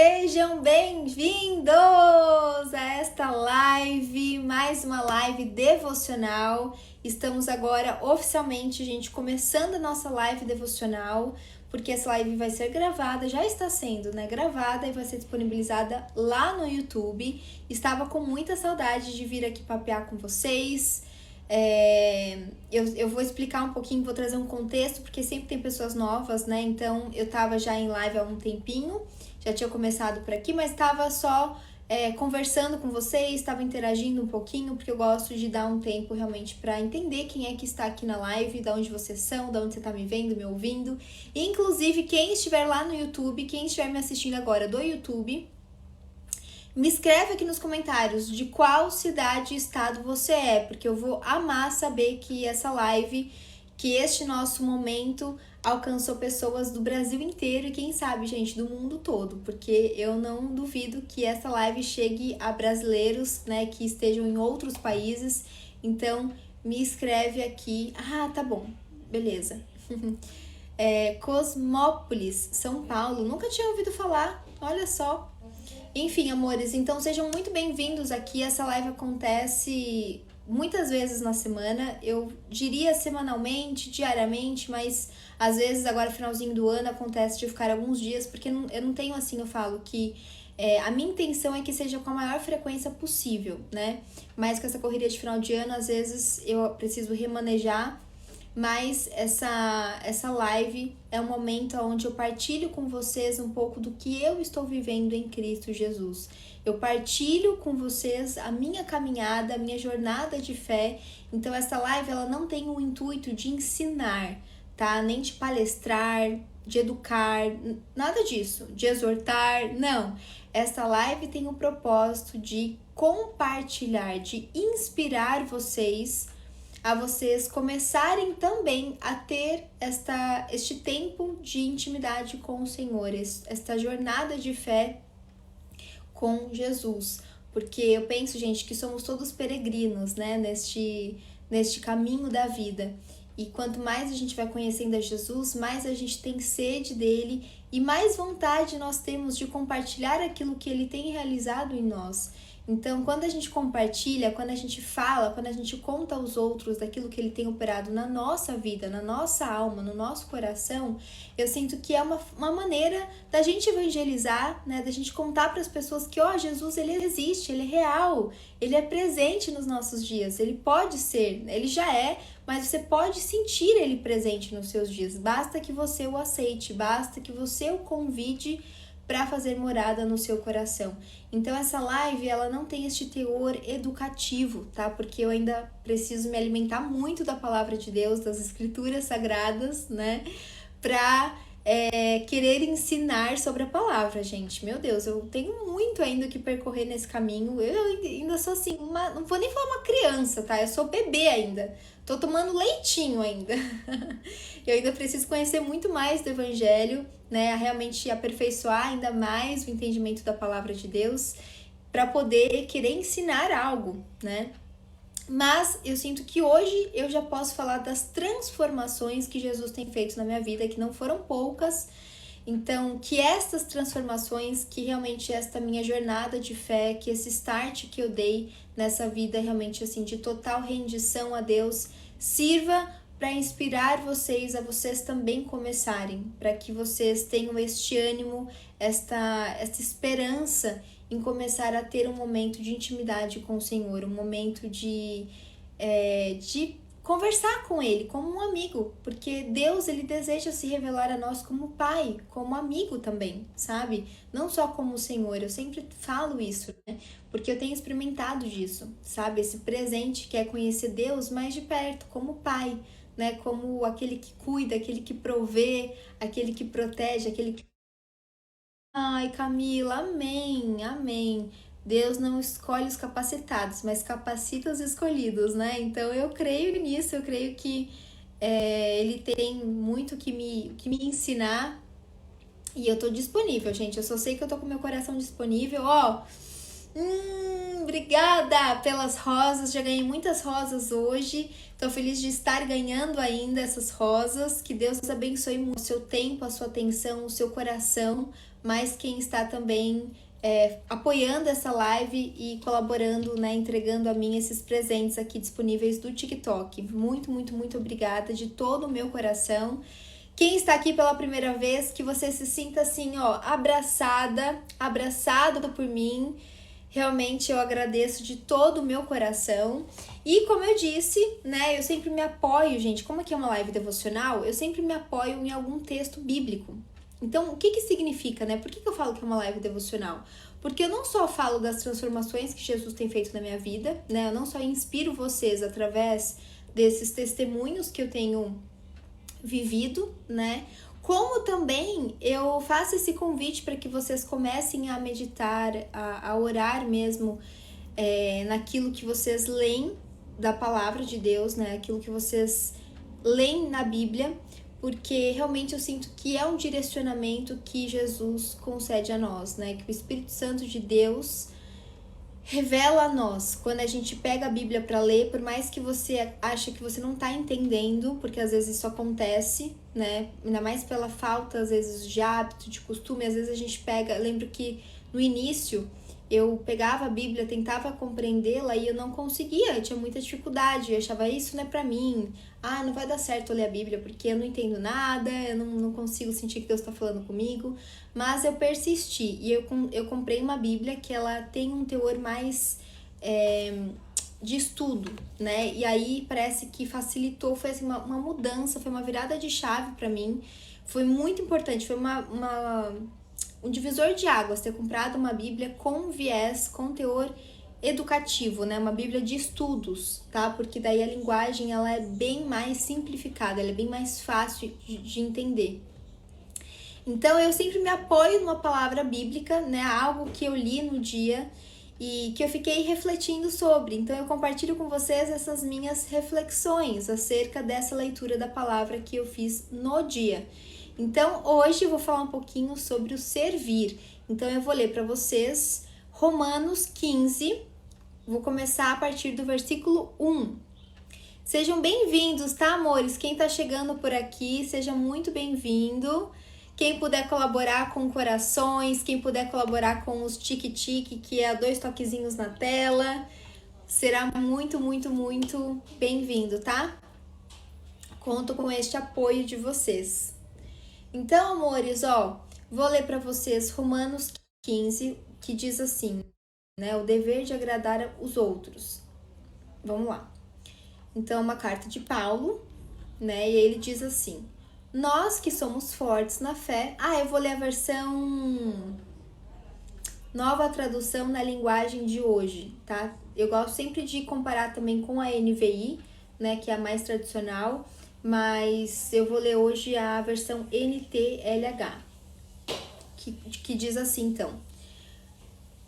Sejam bem-vindos a esta live, mais uma live devocional. Estamos agora oficialmente, gente, começando a nossa live devocional, porque essa live vai ser gravada, já está sendo, né, gravada e vai ser disponibilizada lá no YouTube. Estava com muita saudade de vir aqui papear com vocês. Eu vou explicar um pouquinho, vou trazer um contexto, porque sempre tem pessoas novas, né? Então, eu tava já em live há um tempinho, já tinha começado por aqui, mas tava só conversando com vocês, estava interagindo um pouquinho, porque eu gosto de dar um tempo realmente para entender quem é que está aqui na live, de onde vocês são, de onde você tá me vendo, me ouvindo. E, inclusive, quem estiver lá no YouTube, quem estiver me assistindo agora do YouTube, me escreve aqui nos comentários de qual cidade e estado você é, porque eu vou amar saber que essa live, que este nosso momento alcançou pessoas do Brasil inteiro e quem sabe, gente, do mundo todo, porque eu não duvido que essa live chegue a brasileiros, né, que estejam em outros países. Então, me escreve aqui. Ah, tá bom, beleza. Cosmópolis, São Paulo, nunca tinha ouvido falar, olha só. Enfim, amores, então sejam muito bem-vindos aqui. Essa live acontece muitas vezes na semana, eu diria semanalmente, diariamente, mas às vezes agora finalzinho do ano acontece de ficar alguns dias, porque eu não tenho assim, eu falo que a minha intenção é que seja com a maior frequência possível, né? Mas com essa correria de final de ano, às vezes eu preciso remanejar. Mas essa live é um momento onde eu partilho com vocês um pouco do que eu estou vivendo em Cristo Jesus. Eu partilho com vocês a minha caminhada, a minha jornada de fé. Então essa live ela não tem o intuito de ensinar, tá? Nem de palestrar, de educar, nada disso, de exortar, não. Essa live tem o propósito de compartilhar, de inspirar vocês a vocês começarem também a ter este tempo de intimidade com o Senhor, esta jornada de fé com Jesus. Porque eu penso, gente, que somos todos peregrinos, né, neste caminho da vida. E quanto mais a gente vai conhecendo a Jesus, mais a gente tem sede dele e mais vontade nós temos de compartilhar aquilo que ele tem realizado em nós. Então, quando a gente compartilha, quando a gente fala, quando a gente conta aos outros daquilo que ele tem operado na nossa vida, na nossa alma, no nosso coração, eu sinto que é uma maneira da gente evangelizar, né? Da gente contar para as pessoas que, Jesus, ele existe, ele é real, ele é presente nos nossos dias, ele pode ser, ele já é, mas você pode sentir ele presente nos seus dias. Basta que você o aceite, basta que você o convide para fazer morada no seu coração. Então essa live, ela não tem este teor educativo, tá? Porque eu ainda preciso me alimentar muito da palavra de Deus, das escrituras sagradas, né? Pra querer ensinar sobre a palavra, gente. Meu Deus, eu tenho muito ainda que percorrer nesse caminho. Eu ainda sou assim, não vou nem falar uma criança, tá? Eu sou bebê ainda. Tô tomando leitinho ainda. Eu ainda preciso conhecer muito mais do Evangelho, né? Realmente aperfeiçoar ainda mais o entendimento da palavra de Deus para poder querer ensinar algo, né? Mas eu sinto que hoje eu já posso falar das transformações que Jesus tem feito na minha vida, que não foram poucas. Então, que estas transformações, que realmente esta minha jornada de fé, que esse start que eu dei nessa vida realmente assim de total rendição a Deus, sirva para inspirar vocês a vocês também começarem, para que vocês tenham este ânimo, esta esperança em começar a ter um momento de intimidade com o Senhor, um momento de conversar com Ele como um amigo, porque Deus, Ele deseja se revelar a nós como Pai, como amigo também, sabe? Não só como o Senhor, eu sempre falo isso, né? Porque eu tenho experimentado disso, sabe? Esse presente que é conhecer Deus mais de perto, como Pai, né? Como aquele que cuida, aquele que provê, aquele que protege, aquele que... Ai, Camila, amém, amém. Deus não escolhe os capacitados, mas capacita os escolhidos, né? Então eu creio nisso, eu creio que Ele tem muito que me ensinar e eu tô disponível, gente. Eu só sei que eu tô com meu coração disponível, ó. Obrigada pelas rosas, já ganhei muitas rosas hoje. Tô feliz de estar ganhando ainda essas rosas. Que Deus abençoe muito o seu tempo, a sua atenção, o seu coração mas quem está também apoiando essa live e colaborando, né, entregando a mim esses presentes aqui disponíveis do TikTok. Muito, muito, muito obrigada de todo o meu coração. Quem está aqui pela primeira vez, que você se sinta assim, ó, abraçada por mim. Realmente eu agradeço de todo o meu coração. E como eu disse, né, eu sempre me apoio, gente, como aqui é uma live devocional, eu sempre me apoio em algum texto bíblico. Então, o que significa, né? Por que eu falo que é uma live devocional? Porque eu não só falo das transformações que Jesus tem feito na minha vida, né? Eu não só inspiro vocês através desses testemunhos que eu tenho vivido, né? Como também eu faço esse convite para que vocês comecem a meditar, a orar mesmo naquilo que vocês leem da palavra de Deus, né? Aquilo que vocês leem na Bíblia, porque realmente eu sinto que é um direcionamento que Jesus concede a nós, né? Que o Espírito Santo de Deus revela a nós. Quando a gente pega a Bíblia para ler, por mais que você ache que você não tá entendendo, porque às vezes isso acontece, né? Ainda mais pela falta, às vezes, de hábito, de costume. Às vezes a gente pega... Eu lembro que no início eu pegava a Bíblia, tentava compreendê-la e eu não conseguia, eu tinha muita dificuldade, eu achava, isso não é pra mim, não vai dar certo eu ler a Bíblia porque eu não entendo nada, eu não consigo sentir que Deus tá falando comigo, mas eu persisti e eu comprei uma Bíblia que ela tem um teor mais de estudo, né, e aí parece que facilitou, foi assim, uma mudança, foi uma virada de chave pra mim, foi muito importante, foi um divisor de águas ter comprado uma Bíblia com viés, com teor educativo, né? Uma Bíblia de estudos, tá? Porque daí a linguagem ela é bem mais simplificada, ela é bem mais fácil de entender. Então eu sempre me apoio numa palavra bíblica, né? Algo que eu li no dia e que eu fiquei refletindo sobre. Então eu compartilho com vocês essas minhas reflexões acerca dessa leitura da palavra que eu fiz no dia. Então, hoje eu vou falar um pouquinho sobre o servir. Então, eu vou ler para vocês Romanos 15, vou começar a partir do versículo 1. Sejam bem-vindos, tá, amores? Quem tá chegando por aqui, seja muito bem-vindo. Quem puder colaborar com corações, quem puder colaborar com os tique-tique, que é 2 toquezinhos na tela, será muito, muito, muito bem-vindo, tá? Conto com este apoio de vocês. Então, amores, vou ler para vocês Romanos 15, que diz assim, né? O dever de agradar os outros. Vamos lá. Então, uma carta de Paulo, né? E ele diz assim, nós que somos fortes na fé... eu vou ler a versão... Nova tradução na linguagem de hoje, tá? Eu gosto sempre de comparar também com a NVI, né? Que é a mais tradicional... Mas eu vou ler hoje a versão NTLH, que diz assim, então.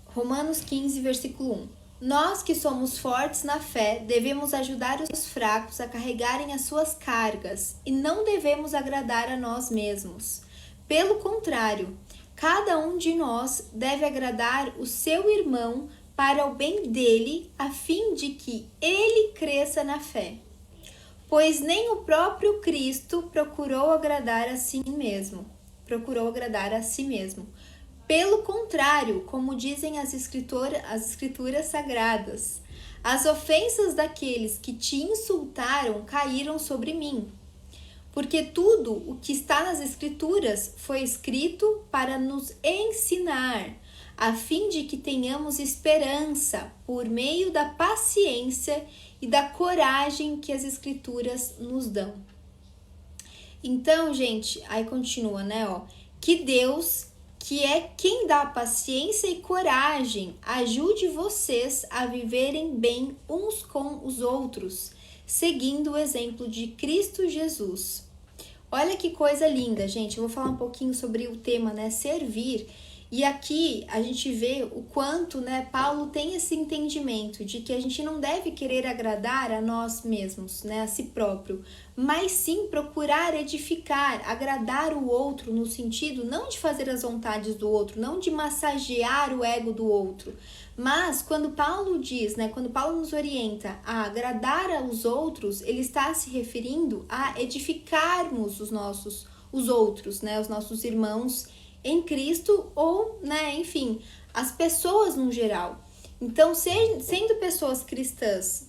Romanos 15, versículo 1. Nós que somos fortes na fé, devemos ajudar os fracos a carregarem as suas cargas e não devemos agradar a nós mesmos. Pelo contrário, cada um de nós deve agradar o seu irmão para o bem dele, a fim de que ele cresça na fé. Pois nem o próprio Cristo procurou agradar a si mesmo. Pelo contrário, como dizem as escrituras sagradas, as ofensas daqueles que te insultaram caíram sobre mim. Porque tudo o que está nas escrituras foi escrito para nos ensinar, a fim de que tenhamos esperança por meio da paciência e da coragem que as escrituras nos dão. Então, gente, aí continua, né, que Deus, que é quem dá paciência e coragem, ajude vocês a viverem bem uns com os outros, seguindo o exemplo de Cristo Jesus. Olha que coisa linda, gente. Eu vou falar um pouquinho sobre o tema, né, servir. E aqui a gente vê o quanto, né, Paulo tem esse entendimento de que a gente não deve querer agradar a nós mesmos, né, a si próprio, mas sim procurar edificar, agradar o outro no sentido não de fazer as vontades do outro, não de massagear o ego do outro, mas quando Paulo diz, né, quando Paulo nos orienta a agradar aos outros, ele está se referindo a edificarmos os outros, né, os nossos irmãos em Cristo ou, né, enfim, as pessoas no geral. Então, sendo pessoas cristãs,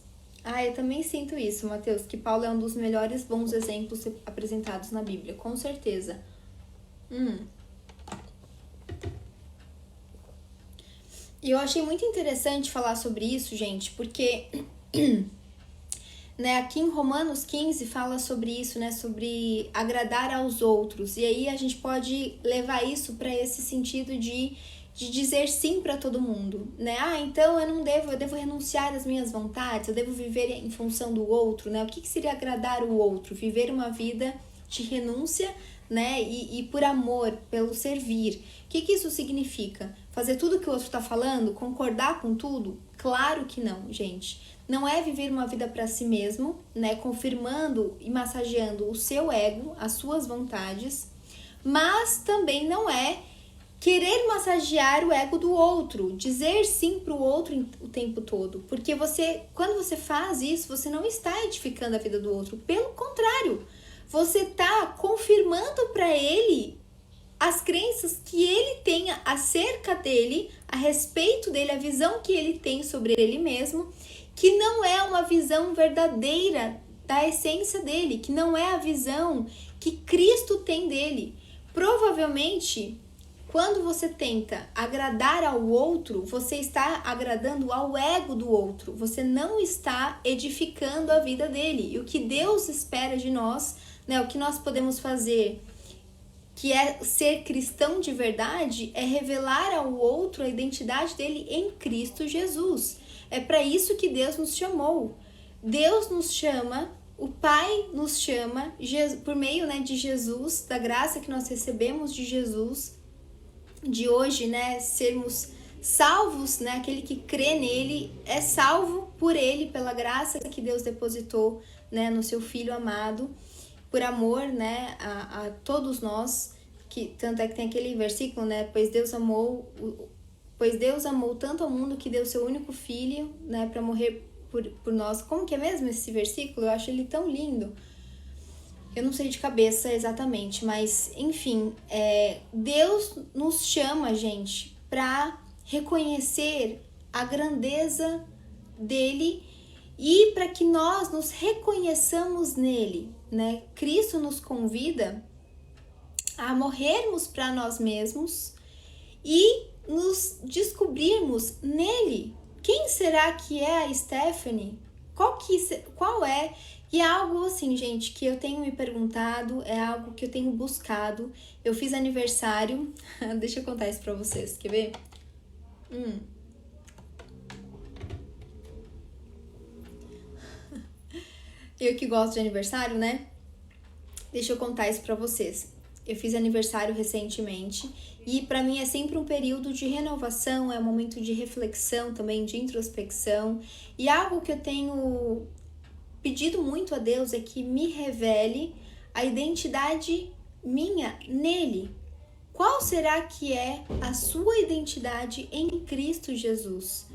eu também sinto isso, Mateus, que Paulo é um dos melhores bons exemplos apresentados na Bíblia, com certeza. E eu achei muito interessante falar sobre isso, gente, porque né, aqui em Romanos 15 fala sobre isso, né, sobre agradar aos outros. E aí a gente pode levar isso para esse sentido de dizer sim para todo mundo, né? Então eu devo renunciar às minhas vontades, eu devo viver em função do outro, né? O que seria agradar o outro? Viver uma vida de renúncia, né? E por amor, pelo servir. O que isso significa? Fazer tudo que o outro está falando? Concordar com tudo? Claro que não, gente. Não é viver uma vida para si mesmo, né? Confirmando e massageando o seu ego, as suas vontades, mas também não é querer massagear o ego do outro, dizer sim para o outro o tempo todo, porque quando você faz isso, você não está edificando a vida do outro, pelo contrário, você está confirmando para ele as crenças que ele tem acerca dele, a respeito dele, a visão que ele tem sobre ele mesmo, que não é uma visão verdadeira da essência dele, que não é a visão que Cristo tem dele. Provavelmente, quando você tenta agradar ao outro, você está agradando ao ego do outro. Você não está edificando a vida dele. E o que Deus espera de nós, né, o que nós podemos fazer, que é ser cristão de verdade, é revelar ao outro a identidade dele em Cristo Jesus. É para isso que Deus nos chamou. Deus nos chama, o Pai nos chama, por meio, né, de Jesus, da graça que nós recebemos de Jesus, de hoje, né, sermos salvos, né, aquele que crê nele é salvo por ele, pela graça que Deus depositou, né, no seu Filho amado, por amor, né, a todos nós, que tanto é que tem aquele versículo, né, pois Deus amou tanto ao mundo que deu seu único filho, né, para morrer por nós. Como que é mesmo esse versículo? Eu acho ele tão lindo. Eu não sei de cabeça exatamente, mas enfim, Deus nos chama, gente, para reconhecer a grandeza dele e para que nós nos reconheçamos nele, né? Cristo nos convida a morrermos para nós mesmos e nos descobrirmos nele. Quem será que é a Stephanie? Qual é? E é algo assim, gente, que eu tenho me perguntado, é algo que eu tenho buscado. Eu fiz aniversário, deixa eu contar isso pra vocês, quer ver? Eu que gosto de aniversário, né? Deixa eu contar isso pra vocês. Eu fiz aniversário recentemente e para mim é sempre um período de renovação, é um momento de reflexão também, de introspecção. E algo que eu tenho pedido muito a Deus é que me revele a identidade minha nele. Qual será que é a sua identidade em Cristo Jesus?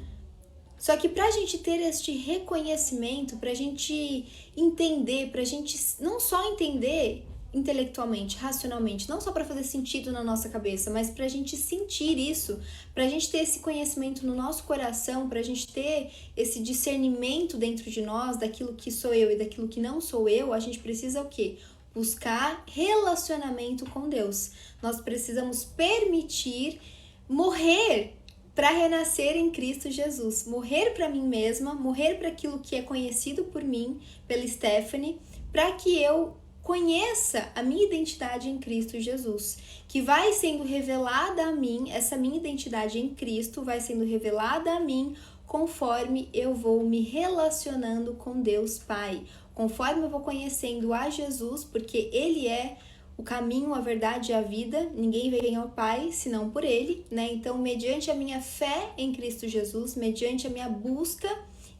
Só que pra gente ter este reconhecimento, pra gente entender, pra gente não só entender intelectualmente, racionalmente, não só para fazer sentido na nossa cabeça, mas pra gente sentir isso, pra gente ter esse conhecimento no nosso coração, pra gente ter esse discernimento dentro de nós daquilo que sou eu e daquilo que não sou eu, a gente precisa o quê? Buscar relacionamento com Deus. Nós precisamos permitir morrer para renascer em Cristo Jesus, morrer para mim mesma, morrer para aquilo que é conhecido por mim, pela Stephanie, para que eu conheça a minha identidade em Cristo Jesus, que vai sendo revelada a mim, essa minha identidade em Cristo vai sendo revelada a mim conforme eu vou me relacionando com Deus Pai, conforme eu vou conhecendo a Jesus, porque Ele é o caminho, a verdade e a vida, ninguém vem ao Pai senão por Ele, né? Então, mediante a minha fé em Cristo Jesus, mediante a minha busca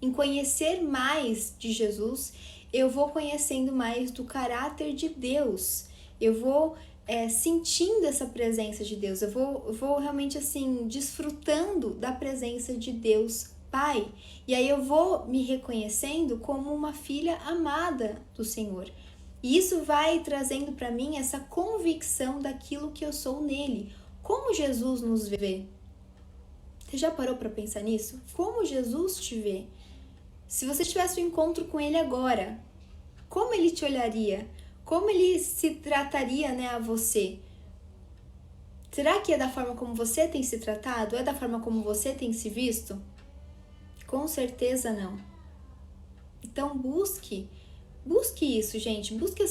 em conhecer mais de Jesus, eu vou conhecendo mais do caráter de Deus, eu vou sentindo essa presença de Deus, eu vou realmente assim, desfrutando da presença de Deus Pai, e aí eu vou me reconhecendo como uma filha amada do Senhor. E isso vai trazendo para mim essa convicção daquilo que eu sou nele. Como Jesus nos vê? Você já parou para pensar nisso? Como Jesus te vê? Se você tivesse um encontro com ele agora, como ele te olharia? Como ele se trataria, né, a você? Será que é da forma como você tem se tratado? É da forma como você tem se visto? Com certeza não. Então busque isso, gente. Busque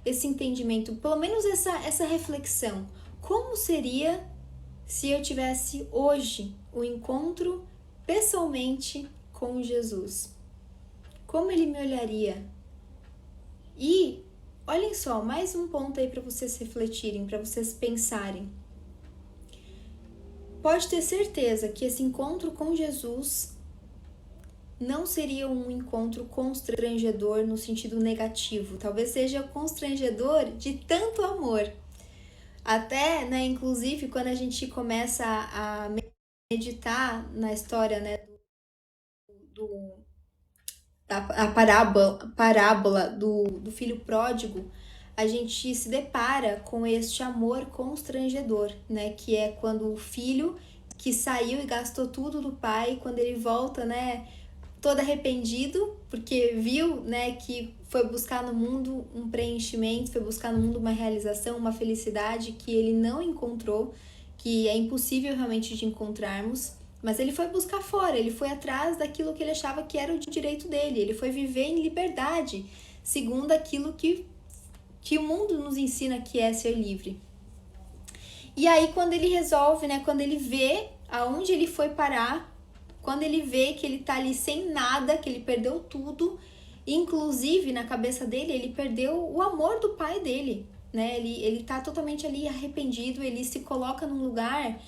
esse entendimento, pelo menos essa reflexão. Como seria se eu tivesse hoje o encontro pessoalmente com Jesus? Como ele me olharia? E olhem só, mais um ponto aí para vocês refletirem, para vocês pensarem. Pode ter certeza que esse encontro com Jesus não seria um encontro constrangedor no sentido negativo. Talvez seja constrangedor de tanto amor. Até, né, inclusive, quando a gente começa a meditar na história, né, a parábola do filho pródigo, a gente se depara com este amor constrangedor, né? Que é quando o filho que saiu e gastou tudo do pai, quando ele volta, né, todo arrependido, porque viu, né, que foi buscar no mundo um preenchimento, foi buscar no mundo uma realização, uma felicidade que ele não encontrou, que é impossível realmente de encontrarmos. Mas ele foi buscar fora, ele foi atrás daquilo que ele achava que era o direito dele. Ele foi viver em liberdade, segundo aquilo que o mundo nos ensina que é ser livre. E aí quando ele resolve, né, quando ele vê aonde ele foi parar, quando ele vê que ele tá ali sem nada, que ele perdeu tudo, inclusive na cabeça dele, ele perdeu o amor do pai dele, né? Ele tá totalmente ali arrependido, ele se coloca num lugar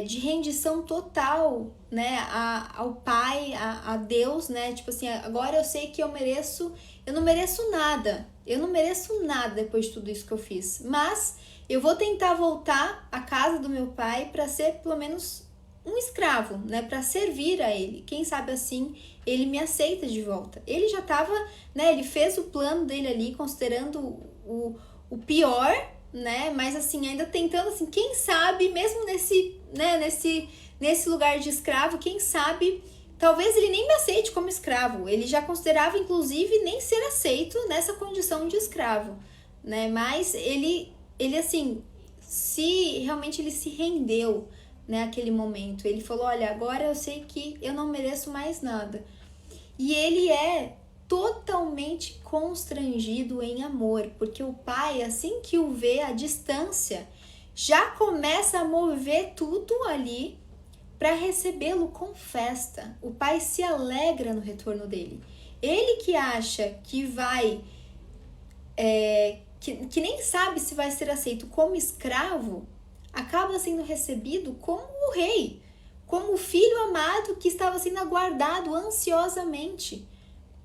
de rendição total, né, ao Pai, a Deus, né, tipo assim, agora eu sei que eu não mereço nada depois de tudo isso que eu fiz, mas eu vou tentar voltar à casa do meu pai para ser pelo menos um escravo, né, para servir a ele, quem sabe assim ele me aceita de volta. Ele já tava, né, ele fez o plano dele ali, considerando o pior, né, mas assim, ainda tentando assim, quem sabe, mesmo nesse lugar de escravo, quem sabe, talvez ele nem me aceite como escravo, ele já considerava, inclusive, nem ser aceito nessa condição de escravo, né, mas ele assim, se realmente ele se rendeu, né, naquele momento, ele falou, olha, agora eu sei que eu não mereço mais nada, e ele é totalmente constrangido em amor, porque o pai, assim que o vê à distância, já começa a mover tudo ali para recebê-lo com festa. O pai se alegra no retorno dele. Ele que acha que vai, que nem sabe se vai ser aceito como escravo, acaba sendo recebido como o rei, como o filho amado que estava sendo aguardado ansiosamente.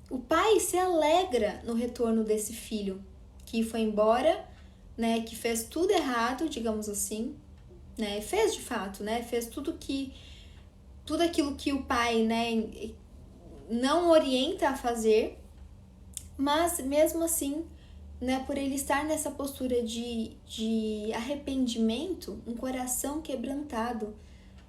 O pai se alegra no retorno desse filho que foi embora, né, que fez tudo errado, digamos assim, né, fez de fato, né, fez tudo aquilo que o pai, né, não orienta a fazer, mas mesmo assim, né, por ele estar nessa postura de arrependimento, um coração quebrantado,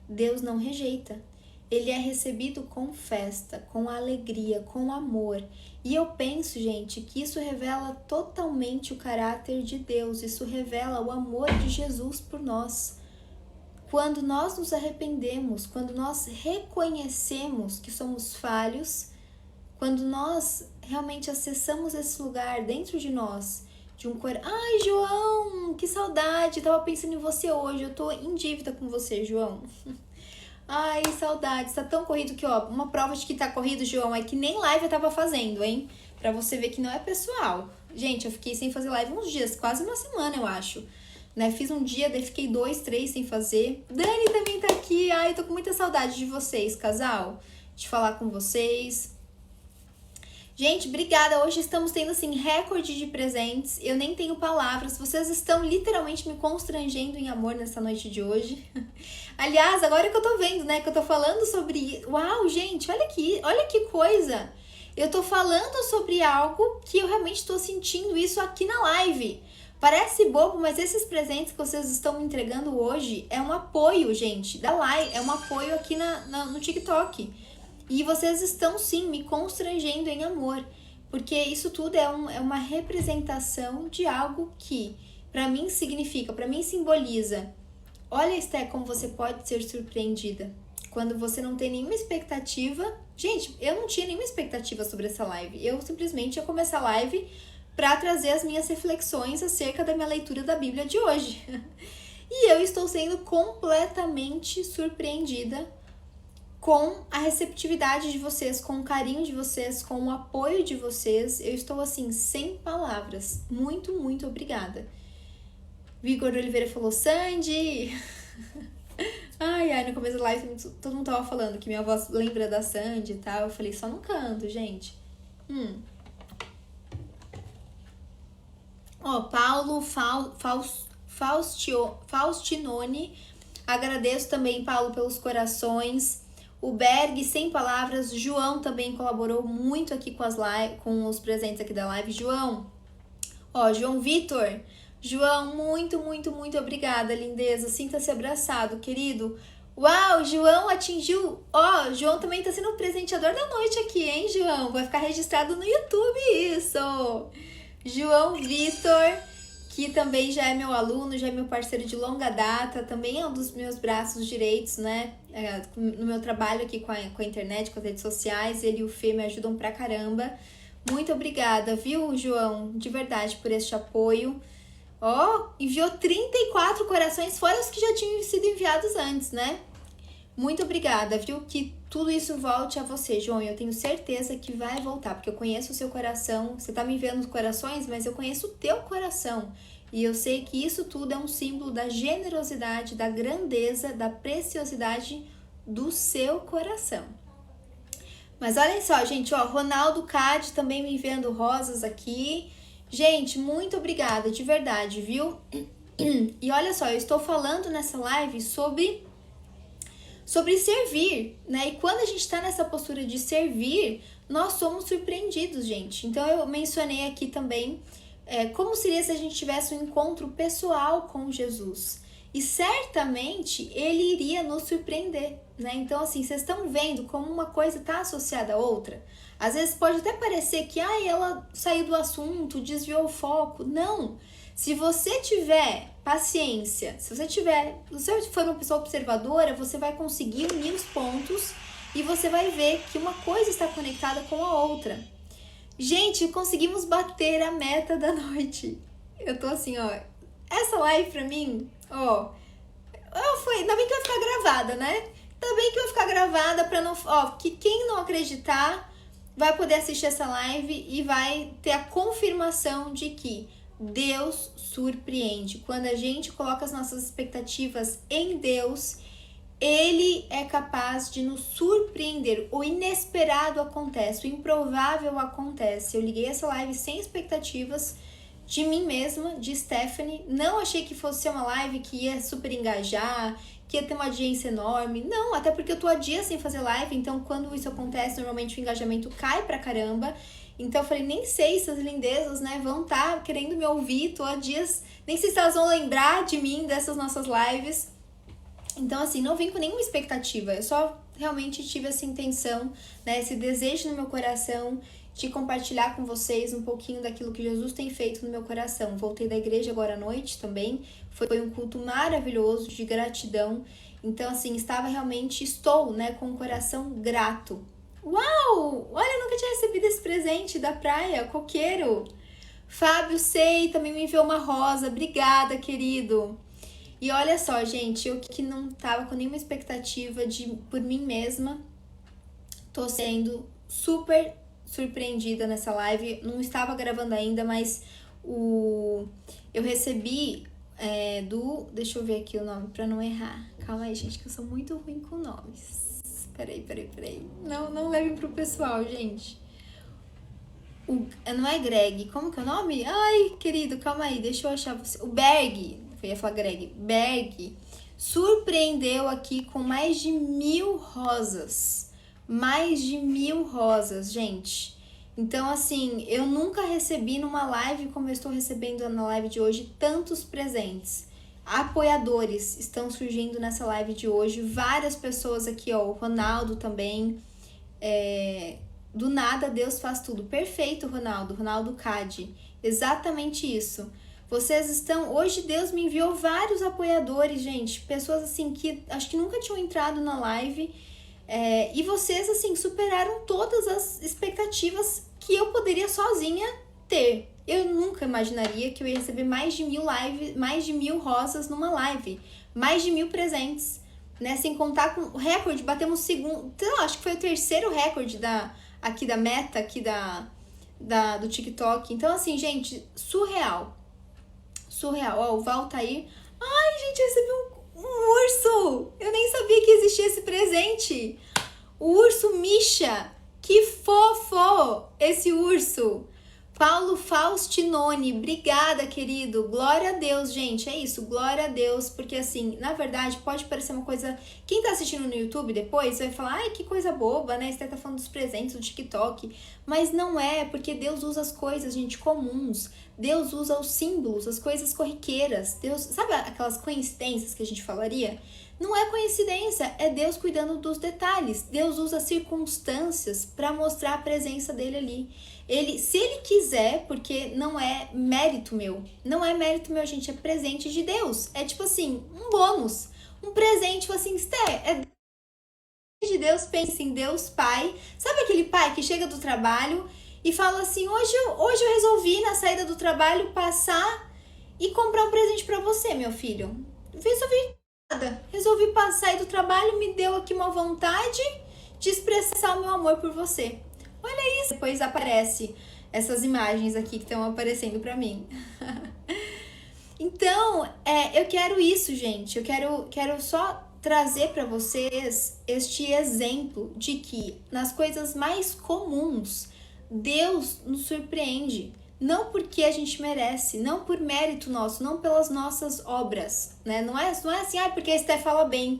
Deus não rejeita. Ele é recebido com festa, com alegria, com amor. E eu penso, gente, que isso revela totalmente o caráter de Deus. Isso revela o amor de Jesus por nós. Quando nós nos arrependemos, quando nós reconhecemos que somos falhos, quando nós realmente acessamos esse lugar dentro de nós, de um coração... Ai, João, que saudade, tava pensando em você hoje, eu tô em dívida com você, João. Ai, saudades, tá tão corrido que, ó, uma prova de que tá corrido, João, é que nem live eu tava fazendo, hein? Pra você ver que não é pessoal. Gente, eu fiquei sem fazer live uns dias, quase uma semana, eu acho. Né? Fiz um dia, daí fiquei 2, 3 sem fazer. Dani também tá aqui. Ai, tô com muita saudade de vocês, casal. De falar com vocês. Gente, obrigada. Hoje estamos tendo, assim, recorde de presentes. Eu nem tenho palavras. Vocês estão literalmente me constrangendo em amor nessa noite de hoje. Aliás, agora que eu tô vendo, né, que eu tô falando sobre... Uau, gente, olha que coisa. Eu tô falando sobre algo que eu realmente tô sentindo isso aqui na live. Parece bobo, mas esses presentes que vocês estão me entregando hoje é um apoio, gente, da live, é um apoio aqui no TikTok. E vocês estão, sim, me constrangendo em amor, porque isso tudo é uma representação de algo que, para mim, significa, para mim, simboliza. Olha, Esté, como você pode ser surpreendida. Quando você não tem nenhuma expectativa. Gente, eu não tinha nenhuma expectativa sobre essa live. Eu simplesmente ia começar a live para trazer as minhas reflexões acerca da minha leitura da Bíblia de hoje. E eu estou sendo completamente surpreendida com a receptividade de vocês, com o carinho de vocês, com o apoio de vocês. Eu estou, assim, sem palavras. Muito, muito obrigada. Vigor Oliveira falou, Sandy! Ai, no começo da live todo mundo tava falando que minha voz lembra da Sandy e tal. Eu falei, só não canto, gente. Paulo Faustinone. Agradeço também, Paulo, pelos corações. O Berg, sem palavras. João também colaborou muito aqui com os presentes aqui da live. João Vitor. João, muito, muito, muito obrigada, lindeza. Sinta-se abraçado, querido. Uau, João atingiu... João também tá sendo o presenteador da noite aqui, hein, João? Vai ficar registrado no YouTube isso. João Vitor, que também já é meu aluno, já é meu parceiro de longa data, também é um dos meus braços direitos, né? No meu trabalho aqui com a internet, com as redes sociais, ele e o Fê me ajudam pra caramba. Muito obrigada, viu, João? De verdade, por este apoio. Enviou 34 corações, fora os que já tinham sido enviados antes, né? Muito obrigada, viu? Que tudo isso volte a você, João. Eu tenho certeza que vai voltar, porque eu conheço o seu coração. Você tá me enviando os corações, mas eu conheço o teu coração. E eu sei que isso tudo é um símbolo da generosidade, da grandeza, da preciosidade do seu coração. Mas olhem só, gente, Ronaldo Cade também me enviando rosas aqui. Gente, muito obrigada, de verdade, viu? E olha só, eu estou falando nessa live sobre servir, né? E quando a gente está nessa postura de servir, nós somos surpreendidos, gente. Então, eu mencionei aqui também como seria se a gente tivesse um encontro pessoal com Jesus. E certamente, ele iria nos surpreender, né? Então, assim, vocês estão vendo como uma coisa está associada à outra? Às vezes pode até parecer que ela saiu do assunto, desviou o foco. Não! Se você tiver paciência, se você for uma pessoa observadora, você vai conseguir unir os pontos e você vai ver que uma coisa está conectada com a outra. Gente, conseguimos bater a meta da noite. Eu tô assim, essa live pra mim, ainda bem que vai ficar gravada, né? Ainda bem que vai ficar gravada pra não... que quem não acreditar vai poder assistir essa live e vai ter a confirmação de que Deus surpreende. Quando a gente coloca as nossas expectativas em Deus, Ele é capaz de nos surpreender. O inesperado acontece, o improvável acontece. Eu liguei essa live sem expectativas de mim mesma, de Stephanie. Não achei que fosse ser uma live que ia super engajar, que ia ter uma audiência enorme. Não, até porque eu tô há dias sem fazer live, então quando isso acontece, normalmente o engajamento cai pra caramba. Então eu falei, nem sei se as lindezas, né, vão estar querendo me ouvir, tô há dias, nem sei se elas vão lembrar de mim, dessas nossas lives. Então, assim, não vim com nenhuma expectativa, eu só realmente tive essa intenção, né, esse desejo no meu coração de compartilhar com vocês um pouquinho daquilo que Jesus tem feito no meu coração. Voltei da igreja agora à noite também, foi um culto maravilhoso, de gratidão. Então, assim, estou, né, com o coração grato. Uau! Olha, eu nunca tinha recebido esse presente da praia, coqueiro. Fábio Sei também me enviou uma rosa, obrigada, querido. E olha só, gente, eu que não tava com nenhuma expectativa por mim mesma, tô sendo super surpreendida nessa live. Não estava gravando ainda, mas eu recebi deixa eu ver aqui o nome pra não errar. Calma aí, gente, que eu sou muito ruim com nomes. Peraí. Não levem pro pessoal, gente. Não é Greg. Como que é o nome? Ai, querido, calma aí. Deixa eu achar você. O Berg. Eu ia falar Greg. Berg surpreendeu aqui com mais de 1000 rosas. Mais de 1000 rosas, gente. Então, assim, eu nunca recebi numa live como eu estou recebendo na live de hoje tantos presentes. Apoiadores estão surgindo nessa live de hoje. Várias pessoas aqui, ó. O Ronaldo também. Do nada Deus faz tudo. Perfeito, Ronaldo. Ronaldo Cade. Exatamente isso. Vocês estão... Hoje Deus me enviou vários apoiadores, gente. Pessoas, assim, que acho que nunca tinham entrado na live. E vocês, assim, superaram todas as expectativas que eu poderia sozinha ter. Eu nunca imaginaria que eu ia receber mais de 1.000 rosas numa live. Mais de 1.000 presentes. Né? Sem contar com o recorde, batemos segundo... Então, acho que foi o terceiro recorde aqui da meta, aqui do TikTok. Então, assim, gente, surreal. Surreal. Ó, o Valtair... Ai, gente, eu recebi um urso! Eu nem sabia que existia esse presente. O urso Misha. Que fofo esse urso. Paulo Faustinoni, obrigada, querido. Glória a Deus, gente. É isso, glória a Deus. Porque, assim, na verdade, pode parecer uma coisa... Quem tá assistindo no YouTube depois vai falar, ai, que coisa boba, né? Você tá falando dos presentes do TikTok. Mas não é, porque Deus usa as coisas, gente, comuns. Deus usa os símbolos, as coisas corriqueiras. Deus, sabe aquelas coincidências que a gente falaria? Não é coincidência, é Deus cuidando dos detalhes. Deus usa circunstâncias para mostrar a presença dele ali. Se ele quiser, porque não é mérito meu. Não é mérito meu, gente, é presente de Deus. É tipo assim, um bônus. Um presente, tipo assim, é de Deus, pensa em Deus Pai. Sabe aquele pai que chega do trabalho e fala assim, hoje eu resolvi na saída do trabalho passar e comprar um presente para você, meu filho. Resolvi sair do trabalho, me deu aqui uma vontade de expressar o meu amor por você. Olha isso. Depois aparece essas imagens aqui que estão aparecendo para mim. Então, eu quero isso, gente. Eu quero só trazer para vocês este exemplo de que nas coisas mais comuns, Deus nos surpreende. Não porque a gente merece, não por mérito nosso, não pelas nossas obras, né? Não é assim, porque a Esté fala bem.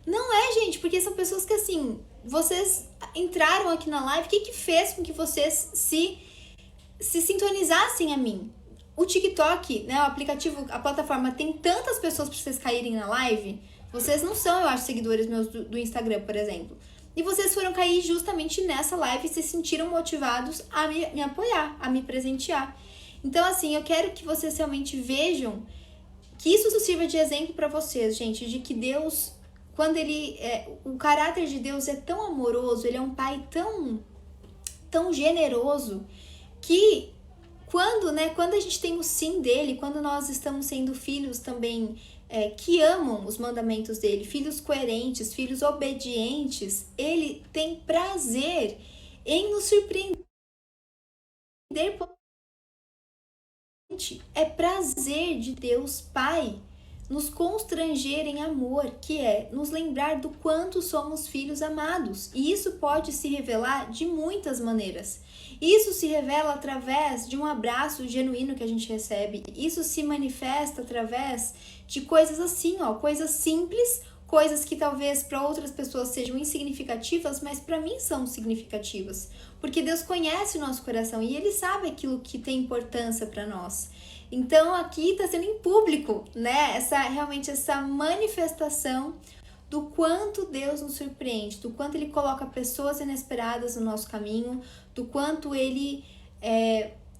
Não é, gente, porque são pessoas que, assim, vocês entraram aqui na live, o que fez com que vocês se sintonizassem a mim? O TikTok, né, o aplicativo, a plataforma tem tantas pessoas para vocês caírem na live. Vocês não são, eu acho, seguidores meus do Instagram, por exemplo. E vocês foram cair justamente nessa live e se sentiram motivados a me apoiar, a me presentear. Então, assim, eu quero que vocês realmente vejam que isso sirva de exemplo para vocês, gente, de que Deus, quando o caráter de Deus é tão amoroso, ele é um pai tão generoso, que quando a gente tem o sim dele, quando nós estamos sendo filhos também que amam os mandamentos dele, filhos coerentes, filhos obedientes, ele tem prazer em nos surpreender. É prazer de Deus Pai nos constranger em amor, que é nos lembrar do quanto somos filhos amados. E isso pode se revelar de muitas maneiras. Isso se revela através de um abraço genuíno que a gente recebe. Isso se manifesta através de coisas assim, coisas simples, coisas que talvez para outras pessoas sejam insignificativas, mas para mim são significativas. Porque Deus conhece o nosso coração e Ele sabe aquilo que tem importância para nós. Então aqui está sendo em público, né? Realmente essa manifestação do quanto Deus nos surpreende, do quanto Ele coloca pessoas inesperadas no nosso caminho, do quanto Ele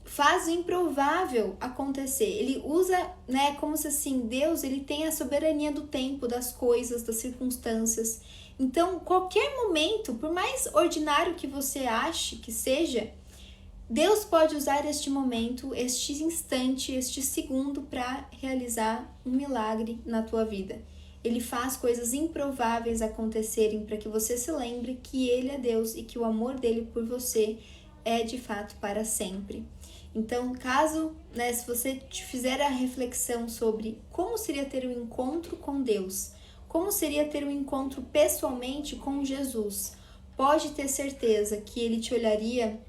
faz o improvável acontecer. Ele usa, né, como se assim, Deus, Ele tem a soberania do tempo, das coisas, das circunstâncias. Então, qualquer momento, por mais ordinário que você ache que seja, Deus pode usar este momento, este instante, este segundo para realizar um milagre na tua vida. Ele faz coisas improváveis acontecerem para que você se lembre que Ele é Deus e que o amor dele por você é de fato para sempre. Então, se você fizer a reflexão sobre como seria ter um encontro com Deus, como seria ter um encontro pessoalmente com Jesus, pode ter certeza que Ele te olharia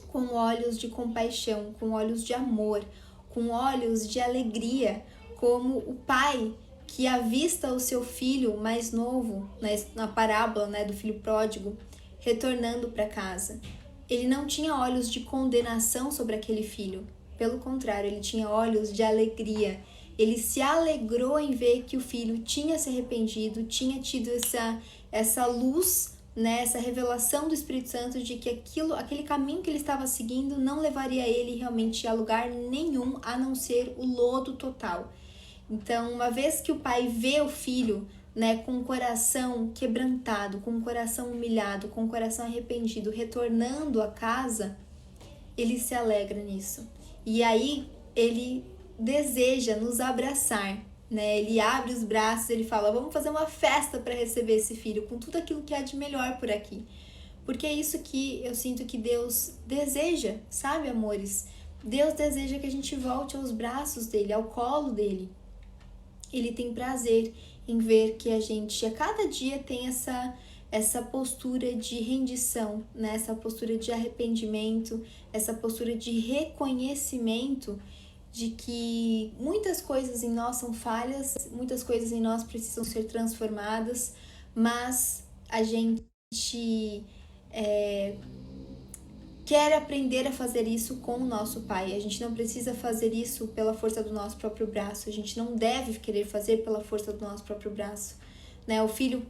com olhos de compaixão, com olhos de amor, com olhos de alegria, como o pai que avista o seu filho mais novo, na parábola, né, do filho pródigo, retornando para casa. ele não tinha olhos de condenação sobre aquele filho. Pelo contrário, ele tinha olhos de alegria. Ele se alegrou em ver que o filho tinha se arrependido, tinha tido essa luz, né, essa revelação do Espírito Santo de que aquele caminho que ele estava seguindo não levaria ele realmente a lugar nenhum, a não ser o lodo total. Então, uma vez que o pai vê o filho, né, com o coração quebrantado, com o coração humilhado, com o coração arrependido, retornando a casa, ele se alegra nisso. E aí ele deseja nos abraçar, né? Ele abre os braços, ele fala: vamos fazer uma festa para receber esse filho, com tudo aquilo que há de melhor por aqui. Porque é isso que eu sinto que Deus deseja, sabe, amores? Deus deseja que a gente volte aos braços dele, ao colo dele. Ele tem prazer em ver que a gente a cada dia tem essa postura de rendição, né? Essa postura de arrependimento, essa postura de reconhecimento de que muitas coisas em nós são falhas, muitas coisas em nós precisam ser transformadas, mas a gente quer aprender a fazer isso com o nosso Pai. A gente não precisa fazer isso pela força do nosso próprio braço. A gente não deve querer fazer pela força do nosso próprio braço, né? O filho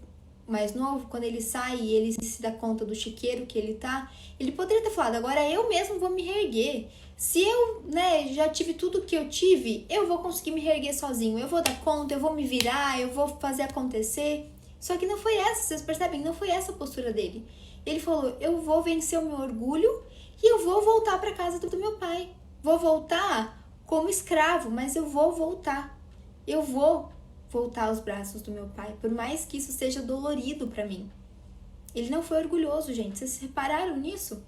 mais novo, quando ele sai e ele se dá conta do chiqueiro que ele tá, ele poderia ter falado: agora eu mesmo vou me reerguer. Se eu, né, já tive tudo que eu tive, eu vou conseguir me reerguer sozinho. Eu vou dar conta, eu vou me virar, eu vou fazer acontecer. Só que não foi essa, vocês percebem? Não foi essa a postura dele. Ele falou: eu vou vencer o meu orgulho e eu vou voltar para casa do meu pai. Vou voltar como escravo, mas eu vou voltar. Eu vou voltar aos braços do meu pai, por mais que isso seja dolorido para mim. Ele não foi orgulhoso, gente. Vocês repararam nisso?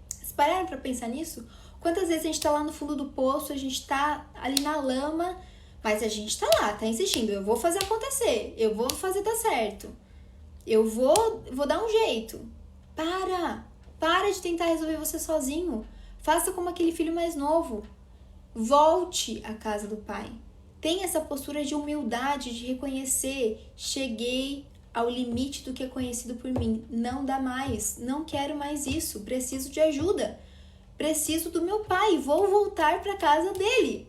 Vocês pararam para pensar nisso? Quantas vezes a gente tá lá no fundo do poço, a gente tá ali na lama, mas a gente tá lá, tá insistindo: eu vou fazer acontecer, eu vou fazer dar certo, eu vou dar um jeito. Para de tentar resolver você sozinho. Faça como aquele filho mais novo. Volte à casa do pai. Tenha essa postura de humildade, de reconhecer: cheguei ao limite do que é conhecido por mim. Não dá mais. Não quero mais isso. Preciso de ajuda. Preciso do meu pai. Vou voltar para a casa dele.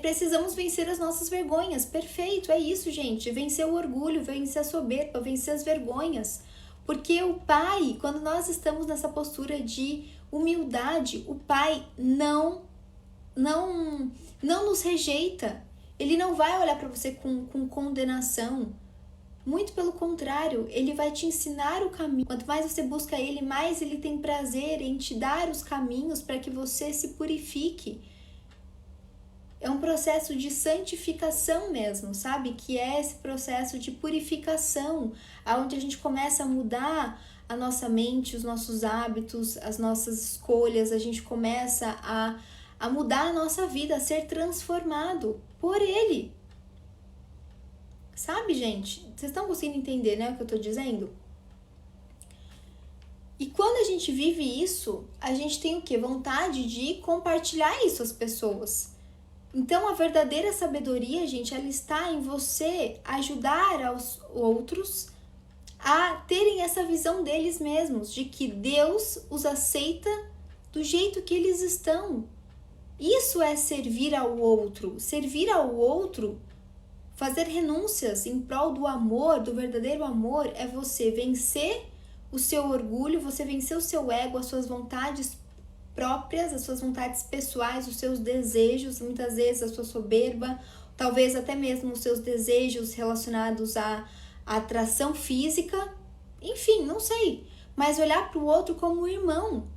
Precisamos vencer as nossas vergonhas. Perfeito, é isso, gente. Vencer o orgulho, vencer a soberba, vencer as vergonhas. Porque o pai, quando nós estamos nessa postura de humildade, o pai não nos rejeita. Ele não vai olhar para você com condenação. Muito pelo contrário, ele vai te ensinar o caminho. Quanto mais você busca ele, mais ele tem prazer em te dar os caminhos para que você se purifique. É um processo de santificação mesmo, sabe? Que é esse processo de purificação, onde a gente começa a mudar a nossa mente, os nossos hábitos, as nossas escolhas, a gente começa a mudar a nossa vida, a ser transformado por ele. Sabe, gente? Vocês estão conseguindo entender, né, o que eu tô dizendo? E quando a gente vive isso, a gente tem o quê? Vontade de compartilhar isso às pessoas. Então, a verdadeira sabedoria, gente, ela está em você ajudar aos outros a terem essa visão deles mesmos, de que Deus os aceita do jeito que eles estão. Isso é servir ao outro. Servir ao outro, fazer renúncias em prol do amor, do verdadeiro amor, é você vencer o seu orgulho, você vencer o seu ego, as suas vontades próprias, as suas vontades pessoais, os seus desejos, muitas vezes a sua soberba, talvez até mesmo os seus desejos relacionados à atração física, enfim, não sei, mas olhar para o outro como um irmão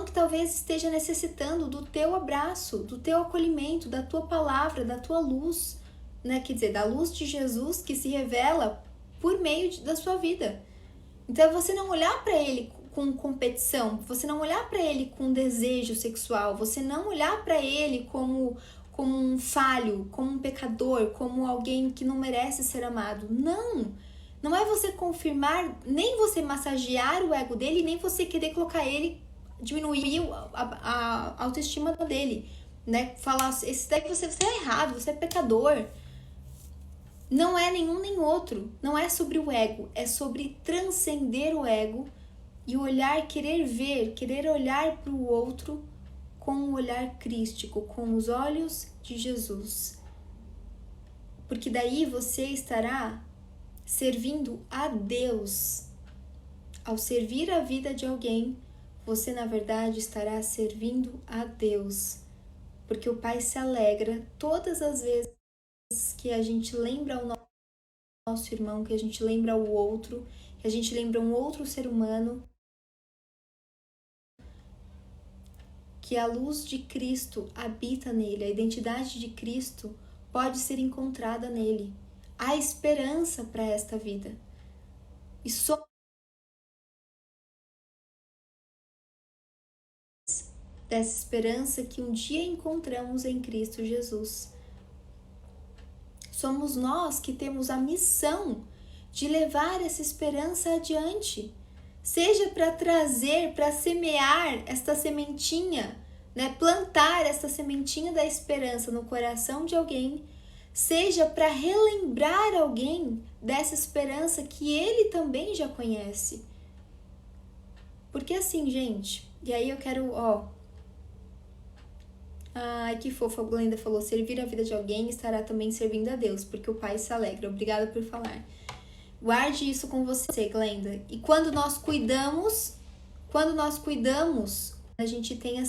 que talvez esteja necessitando do teu abraço, do teu acolhimento, da tua palavra, da tua luz, né? Quer dizer, da luz de Jesus que se revela por meio da sua vida. Então, você não olhar para ele com competição, você não olhar para ele com desejo sexual, você não olhar para ele como um falho, como um pecador, como alguém que não merece ser amado. Não é você confirmar, nem você massagear o ego dele, nem você querer colocar ele, diminuir a autoestima dele, né? Falar: esse daqui você é errado, você é pecador. Não é nenhum nem outro. Não é sobre o ego. É sobre transcender o ego e olhar, querer ver, querer olhar para o outro com um olhar crístico, com os olhos de Jesus. Porque daí você estará servindo a Deus. Ao servir a vida de alguém, você na verdade estará servindo a Deus. Porque o Pai se alegra todas as vezes que a gente lembra o nosso irmão, que a gente lembra o outro, que a gente lembra um outro ser humano, que a luz de Cristo habita nele, a identidade de Cristo pode ser encontrada nele. Há esperança para esta vida. E só dessa esperança que um dia encontramos em Cristo Jesus. Somos nós que temos a missão de levar essa esperança adiante. Seja para trazer, para semear esta sementinha, né? Plantar essa sementinha da esperança no coração de alguém, seja para relembrar alguém dessa esperança que ele também já conhece. Porque assim, gente, e aí eu quero, ai, que fofa, a Glenda falou, servir a vida de alguém estará também servindo a Deus, porque o Pai se alegra. Obrigada por falar. Guarde isso com você, Glenda. E quando nós cuidamos, a gente tem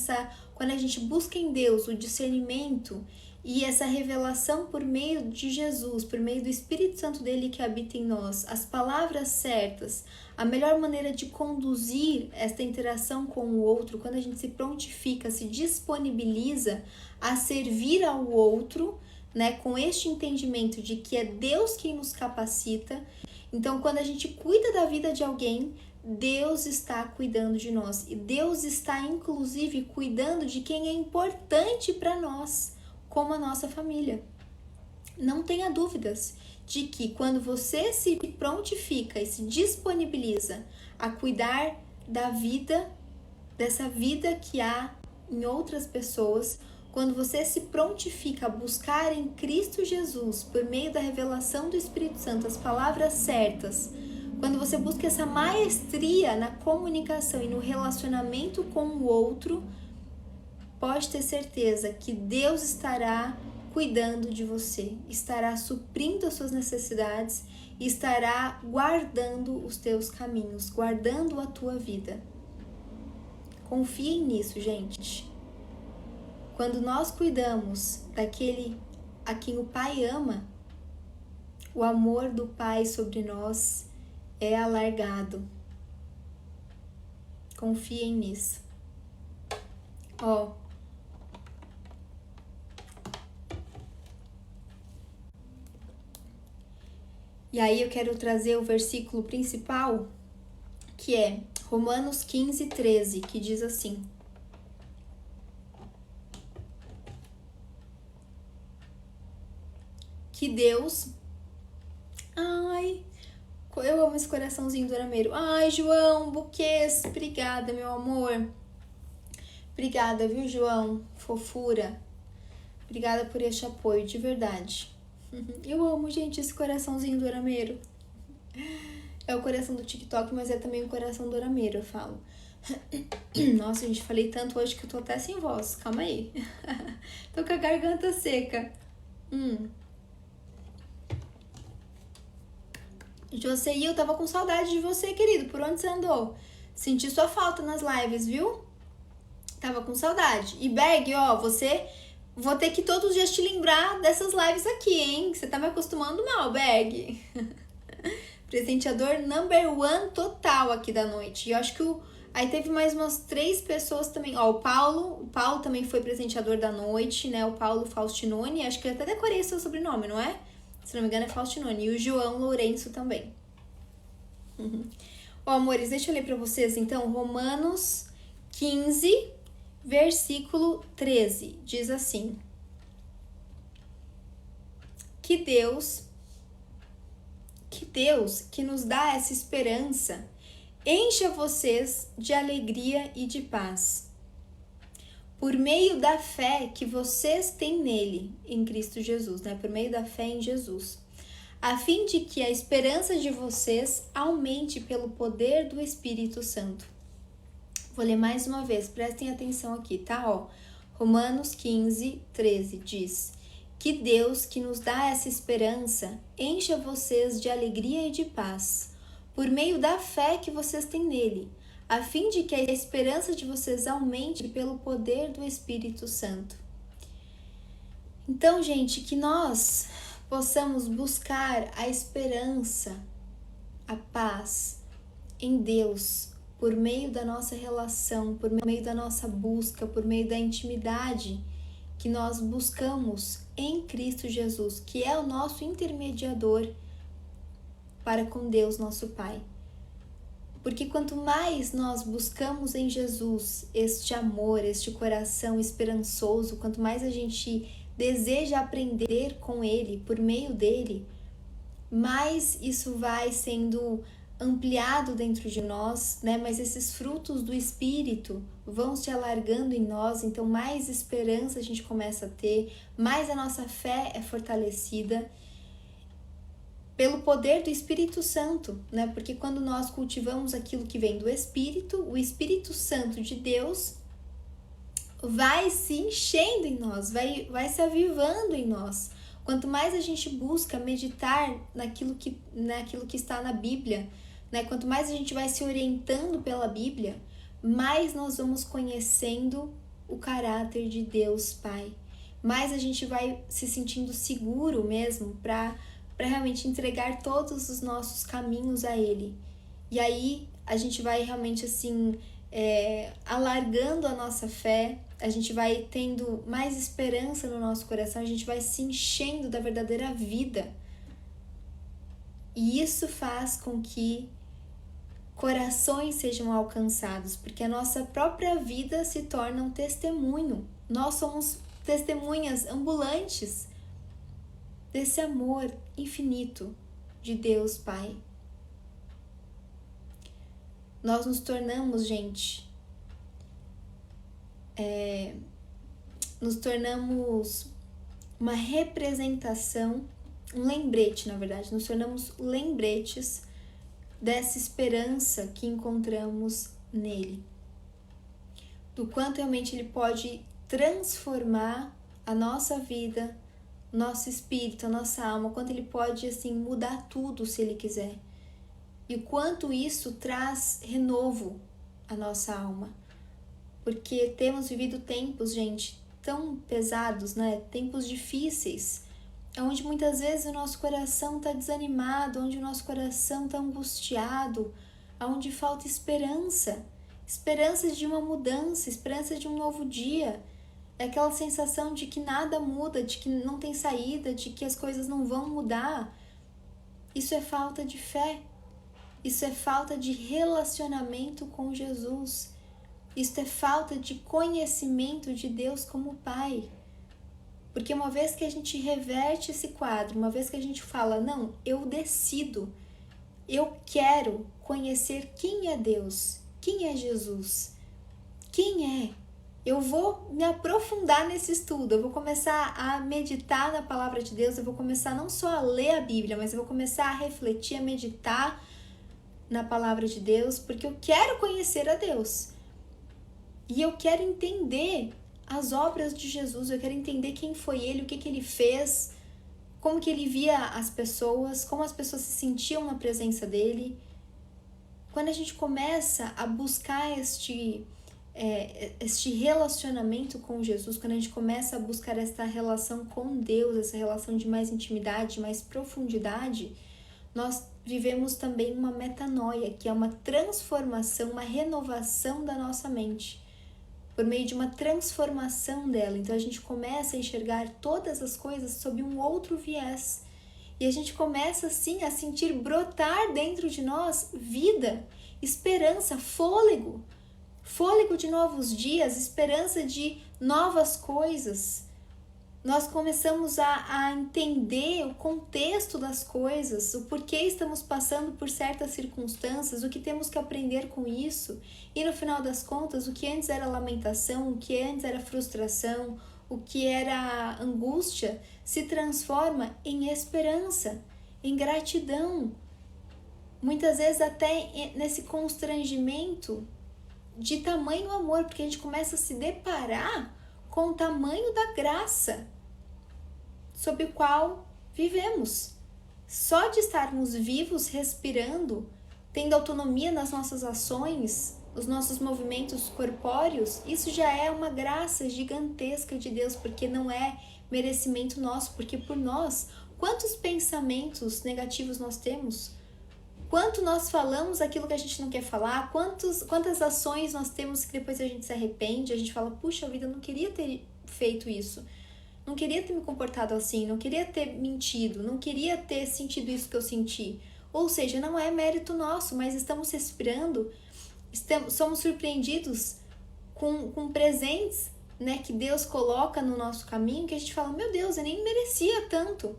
quando a gente busca em Deus o discernimento e essa revelação por meio de Jesus, por meio do Espírito Santo dele que habita em nós, as palavras certas, a melhor maneira de conduzir esta interação com o outro, quando a gente se prontifica, se disponibiliza a servir ao outro, né, com este entendimento de que é Deus quem nos capacita. Então, quando a gente cuida da vida de alguém, Deus está cuidando de nós. E Deus está, inclusive, cuidando de quem é importante para nós, como a nossa família. Não tenha dúvidas de que quando você se prontifica e se disponibiliza a cuidar da vida, dessa vida que há em outras pessoas, quando você se prontifica a buscar em Cristo Jesus, por meio da revelação do Espírito Santo, as palavras certas, quando você busca essa maestria na comunicação e no relacionamento com o outro, pode ter certeza que Deus estará cuidando de você, estará suprindo as suas necessidades e estará guardando os teus caminhos, guardando a tua vida. Confiem nisso, gente. Quando nós cuidamos daquele a quem o Pai ama, o amor do Pai sobre nós é alargado. Confiem nisso. E aí eu quero trazer o versículo principal, que é Romanos 15, 13, que diz assim: que Deus... Ai, eu amo esse coraçãozinho do arameiro. Ai, João, buquês, obrigada, meu amor. Obrigada, viu, João? Fofura. Obrigada por este apoio, de verdade. Eu amo, gente, esse coraçãozinho do arameiro. É o coração do TikTok, mas é também o coração do arameiro, eu falo. Nossa, gente, falei tanto hoje que eu tô até sem voz. Calma aí. Tô com a garganta seca. Joseí, eu tava com saudade de você, querido. Por onde você andou? Senti sua falta nas lives, viu? Tava com saudade. E Berg, você... Vou ter que todos os dias te lembrar dessas lives aqui, hein? Você tá me acostumando mal, Berg. Presenteador number one total aqui da noite. E eu acho que aí teve mais umas 3 pessoas também. O Paulo também foi presenteador da noite, né? O Paulo Faustinoni. Acho que eu até decorei seu sobrenome, não é? Se não me engano é Faustinoni. E o João Lourenço também. Amores, deixa eu ler pra vocês, então. Romanos 15, versículo 13. Diz assim: que Deus que nos dá essa esperança encha vocês de alegria e de paz, por meio da fé que vocês têm nele, em Cristo Jesus, né? Por meio da fé em Jesus. a fim de que a esperança de vocês aumente pelo poder do Espírito Santo. Vou ler mais uma vez, prestem atenção aqui, tá? Ó, Romanos 15, 13 diz: que Deus, que nos dá essa esperança, encha vocês de alegria e de paz, por meio da fé que vocês têm nele, a fim de que a esperança de vocês aumente pelo poder do Espírito Santo. Então, gente, que nós possamos buscar a esperança, a paz em Deus, por meio da nossa relação, por meio da nossa busca, por meio da intimidade que nós buscamos em Cristo Jesus, que é o nosso intermediador para com Deus, nosso Pai. Porque quanto mais nós buscamos em Jesus este amor, este coração esperançoso, quanto mais a gente deseja aprender com Ele, por meio dele, mais isso vai sendo ampliado dentro de nós, né? Mas esses frutos do Espírito vão se alargando em nós, então mais esperança a gente começa a ter, mais a nossa fé é fortalecida pelo poder do Espírito Santo, né? Porque quando nós cultivamos aquilo que vem do Espírito, o Espírito Santo de Deus vai se enchendo em nós, vai se avivando em nós. Quanto mais a gente busca meditar naquilo que está na Bíblia, né? Quanto mais a gente vai se orientando pela Bíblia, mais nós vamos conhecendo o caráter de Deus Pai. Mais a gente vai se sentindo seguro mesmo para realmente entregar todos os nossos caminhos a Ele. E aí a gente vai realmente assim alargando a nossa fé, a gente vai tendo mais esperança no nosso coração, a gente vai se enchendo da verdadeira vida. E isso faz com que corações sejam alcançados, porque a nossa própria vida se torna um testemunho. Nós somos testemunhas ambulantes desse amor infinito de Deus Pai. Nós nos tornamos, gente, nos tornamos uma representação, um lembrete, na verdade, nos tornamos lembretes dessa esperança que encontramos nele. Do quanto realmente ele pode transformar a nossa vida, nosso espírito, a nossa alma, o quanto ele pode assim mudar tudo se ele quiser. E o quanto isso traz renovo à nossa alma. Porque temos vivido tempos, gente, tão pesados, né? Tempos difíceis, onde muitas vezes o nosso coração está desanimado, onde o nosso coração está angustiado, onde falta esperança. Esperança de uma mudança, esperança de um novo dia. É aquela sensação de que nada muda, de que não tem saída, de que as coisas não vão mudar. Isso é falta de fé. Isso é falta de relacionamento com Jesus. Isso é falta de conhecimento de Deus como Pai. Porque uma vez que a gente reverte esse quadro, uma vez que a gente fala, não, eu decido, eu quero conhecer quem é Deus, quem é Jesus, quem é. Eu vou me aprofundar nesse estudo, eu vou começar a meditar na palavra de Deus, eu vou começar não só a ler a Bíblia, mas eu vou começar a refletir, a meditar na palavra de Deus, porque eu quero conhecer a Deus. E eu quero entender as obras de Jesus, eu quero entender quem foi Ele, o que Ele fez, como que Ele via as pessoas, como as pessoas se sentiam na presença dEle. Quando a gente começa a buscar este relacionamento com Jesus, quando a gente começa a buscar esta relação com Deus, essa relação de mais intimidade, de mais profundidade, nós vivemos também uma metanoia, que é uma transformação, uma renovação da nossa mente, por meio de uma transformação dela. Então a gente começa a enxergar todas as coisas sob um outro viés. E a gente começa assim a sentir brotar dentro de nós vida, esperança, fôlego de novos dias, esperança de novas coisas. Nós começamos a entender o contexto das coisas, o porquê estamos passando por certas circunstâncias, o que temos que aprender com isso. E no final das contas, o que antes era lamentação, o que antes era frustração, o que era angústia, se transforma em esperança. em gratidão. Muitas vezes até nesse constrangimento de tamanho amor, porque a gente começa a se deparar com o tamanho da graça sob o qual vivemos. Só de estarmos vivos, respirando, tendo autonomia nas nossas ações, os nossos movimentos corpóreos, isso já é uma graça gigantesca de Deus, porque não é merecimento nosso, porque por nós, quantos pensamentos negativos nós temos? Quanto nós falamos aquilo que a gente não quer falar? Quantas ações nós temos que depois a gente se arrepende, a gente fala, puxa vida, eu não queria ter feito isso, não queria ter me comportado assim, não queria ter mentido, não queria ter sentido isso que eu senti. Ou seja, não é mérito nosso, mas estamos respirando, somos surpreendidos com presentes, né, que Deus coloca no nosso caminho, que a gente fala, meu Deus, eu nem merecia tanto.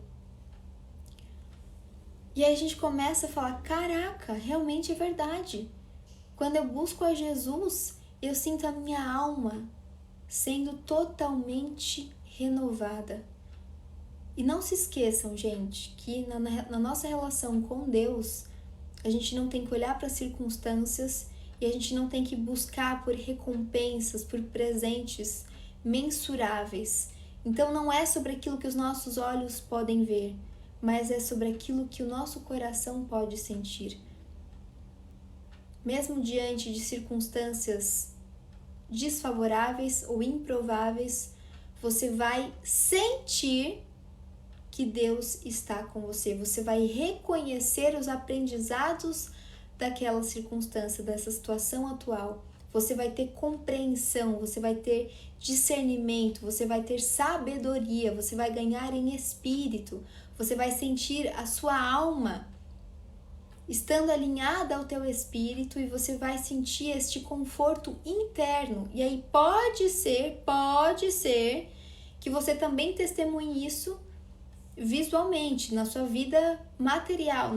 E aí a gente começa a falar, caraca, realmente é verdade. Quando eu busco a Jesus, eu sinto a minha alma sendo totalmente renovada. E não se esqueçam, gente, que na nossa relação com Deus, a gente não tem que olhar para as circunstâncias e a gente não tem que buscar por recompensas, por presentes mensuráveis. Então não é sobre aquilo que os nossos olhos podem ver, mas é sobre aquilo que o nosso coração pode sentir. Mesmo diante de circunstâncias desfavoráveis ou improváveis, você vai sentir que Deus está com você. Você vai reconhecer os aprendizados daquela circunstância, dessa situação atual. Você vai ter compreensão, você vai ter discernimento, você vai ter sabedoria, você vai ganhar em espírito, você vai sentir a sua alma estando alinhada ao teu espírito e você vai sentir este conforto interno. E aí pode ser que você também testemunhe isso visualmente, na sua vida material,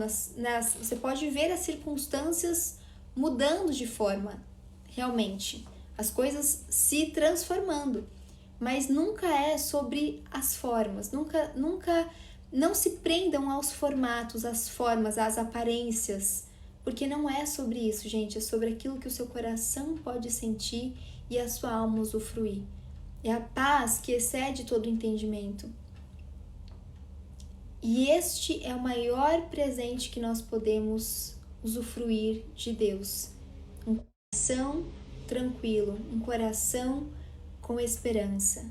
você pode ver as circunstâncias mudando de forma, realmente, as coisas se transformando, mas nunca é sobre as formas, nunca, não se prendam aos formatos, às formas, às aparências, porque não é sobre isso, gente, é sobre aquilo que o seu coração pode sentir e a sua alma usufruir. É a paz que excede todo entendimento. E este é o maior presente que nós podemos usufruir de Deus. Um coração tranquilo, um coração com esperança.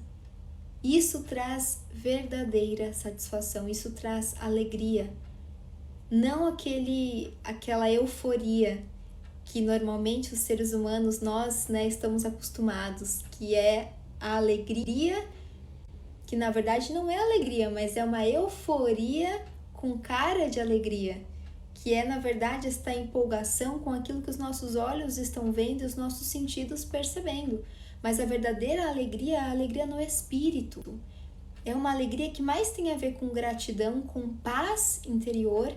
Isso traz verdadeira satisfação, isso traz alegria. Não aquela euforia que normalmente os seres humanos, nós, estamos acostumados, que é a alegria, que na verdade não é alegria, mas é uma euforia com cara de alegria, que é na verdade esta empolgação com aquilo que os nossos olhos estão vendo e os nossos sentidos percebendo. Mas a verdadeira alegria é a alegria no espírito. É uma alegria que mais tem a ver com gratidão, com paz interior,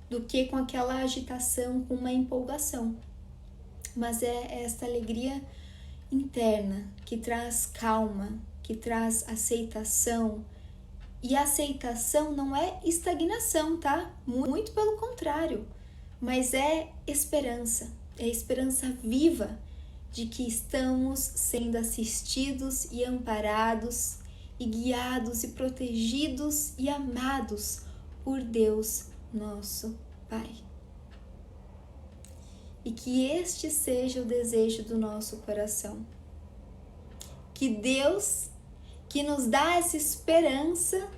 do que com aquela agitação, com uma empolgação. Mas é esta alegria interna que traz calma, que traz aceitação. E aceitação não é estagnação, tá? Muito pelo contrário. Mas é esperança viva de que estamos sendo assistidos e amparados e guiados e protegidos e amados por Deus, nosso Pai. E que este seja o desejo do nosso coração. Que Deus, que nos dá essa esperança,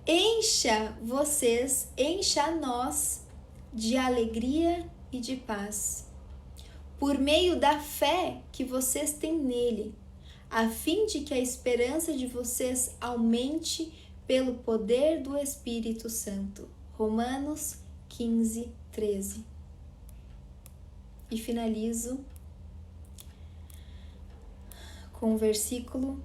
encha vocês, encha nós de alegria e de paz, por meio da fé que vocês têm nele, a fim de que a esperança de vocês aumente pelo poder do Espírito Santo. Romanos 15, 13. E finalizo com o versículo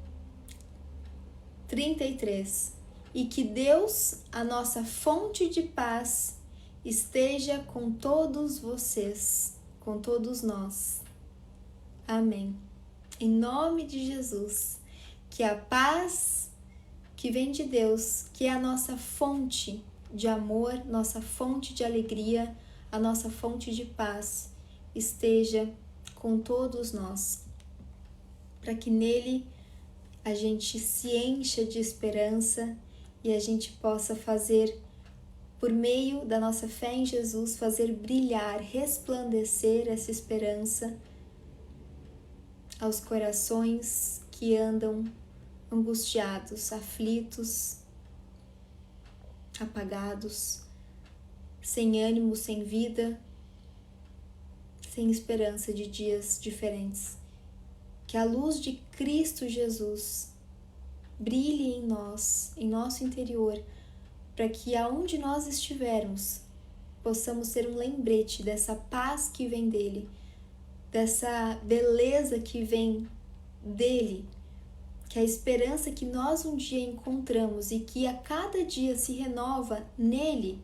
33. E que Deus, a nossa fonte de paz, esteja com todos vocês, com todos nós. Amém. Em nome de Jesus, que a paz que vem de Deus, que é a nossa fonte, de amor, nossa fonte de alegria, a nossa fonte de paz esteja com todos nós, para que nele a gente se encha de esperança e a gente possa fazer, por meio da nossa fé em Jesus, fazer brilhar, resplandecer essa esperança aos corações que andam angustiados, aflitos, apagados, sem ânimo, sem vida, sem esperança de dias diferentes. Que a luz de Cristo Jesus brilhe em nós, em nosso interior, para que aonde nós estivermos, possamos ser um lembrete dessa paz que vem dele, dessa beleza que vem dele, que a esperança que nós um dia encontramos e que a cada dia se renova nele,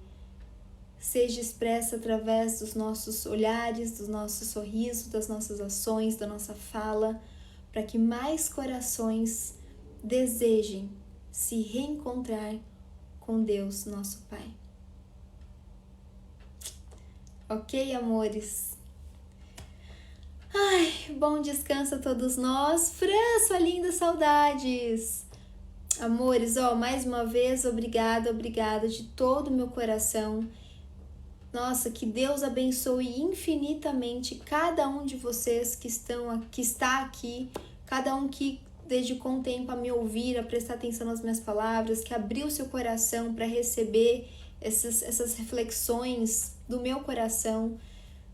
seja expressa através dos nossos olhares, dos nossos sorrisos, das nossas ações, da nossa fala, para que mais corações desejem se reencontrar com Deus, nosso Pai. Ok, amores? Ai, bom descanso a todos nós. Fran, sua linda, saudades! Amores, mais uma vez, obrigada de todo o meu coração. Nossa, que Deus abençoe infinitamente cada um de vocês que está aqui, cada um que dedicou um tempo a me ouvir, a prestar atenção nas minhas palavras, que abriu seu coração para receber essas reflexões do meu coração.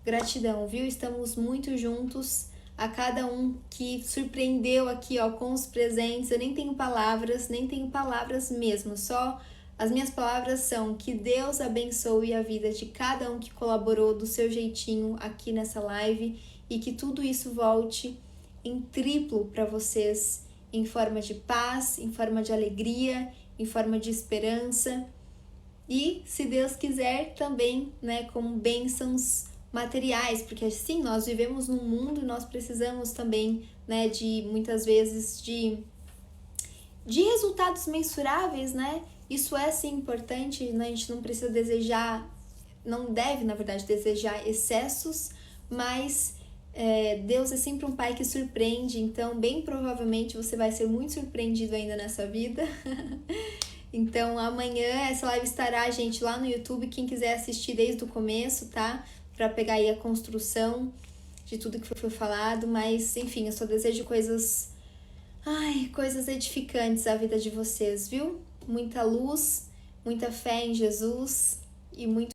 Gratidão, viu? Estamos muito juntos. A cada um que surpreendeu aqui, com os presentes. Eu nem tenho palavras mesmo, só as minhas palavras são que Deus abençoe a vida de cada um que colaborou do seu jeitinho aqui nessa live e que tudo isso volte em triplo para vocês, em forma de paz, em forma de alegria, em forma de esperança e, se Deus quiser, também, como bênçãos materiais, porque assim, nós vivemos num mundo e nós precisamos também, de muitas vezes de resultados mensuráveis, Isso é sim importante, A gente não precisa desejar, não deve, na verdade, desejar excessos, mas Deus é sempre um pai que surpreende, então bem provavelmente você vai ser muito surpreendido ainda nessa vida. Então amanhã essa live estará, gente, lá no YouTube, quem quiser assistir desde o começo, tá? Para pegar aí a construção de tudo que foi falado, mas enfim, eu só desejo coisas edificantes à vida de vocês, viu? Muita luz, muita fé em Jesus e muito